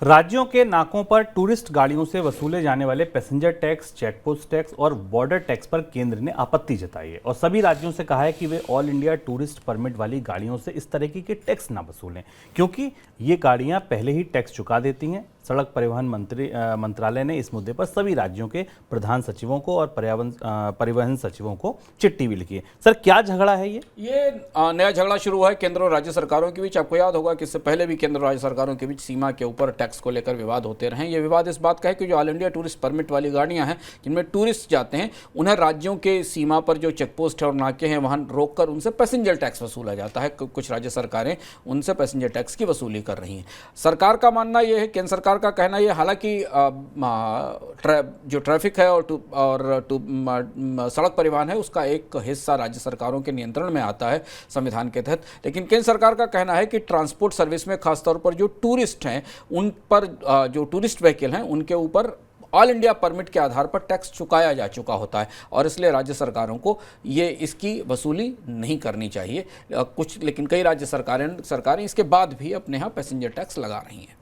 राज्यों के नाकों पर टूरिस्ट गाड़ियों से वसूले जाने वाले पैसेंजर टैक्स, चेकपोस्ट टैक्स और बॉर्डर टैक्स पर केंद्र ने आपत्ति जताई है और सभी राज्यों से कहा है कि वे ऑल इंडिया टूरिस्ट परमिट वाली गाड़ियों से इस तरह के टैक्स ना वसूलें, क्योंकि ये गाड़ियां पहले ही टैक्स चुका देती हैं। सड़क परिवहन मंत्रालय ने इस मुद्दे पर सभी राज्यों के प्रधान सचिवों को और परिवहन सचिवों को चिट्ठी भी लिखी है। सर, क्या झगड़ा है ये नया झगड़ा शुरू हुआ है केंद्र और राज्य सरकारों के बीच। आपको याद होगा कि इससे पहले भी केंद्र और राज्य सरकारों के बीच सीमा के ऊपर टैक्स को लेकर विवाद होते रहे। ये विवाद इस बात का है कि जो ऑल इंडिया टूरिस्ट परमिट वाली गाड़ियां हैं, जिनमें टूरिस्ट जाते हैं, उन्हें राज्यों के सीमा पर जो चेकपोस्ट है और नाके हैं वहां रोककर उनसे पैसेंजर टैक्स वसूला जाता है। कुछ राज्य सरकारें उनसे पैसेंजर टैक्स की वसूली कर रही हैं। सरकार का मानना यह है, केंद्र सरकार का कहना यह, हालांकि जो ट्रैफिक है और सड़क परिवहन है उसका एक हिस्सा राज्य सरकारों के नियंत्रण में आता है संविधान के तहत, लेकिन केंद्र सरकार का कहना है कि ट्रांसपोर्ट सर्विस में खासतौर पर जो टूरिस्ट हैं उन पर, जो टूरिस्ट व्हीकल हैं उनके ऊपर ऑल इंडिया परमिट के आधार पर टैक्स चुकाया जा चुका होता है और इसलिए राज्य सरकारों को ये इसकी वसूली नहीं करनी चाहिए। लेकिन कई राज्य सरकारें इसके बाद भी अपने यहाँ पैसेंजर टैक्स लगा रही हैं।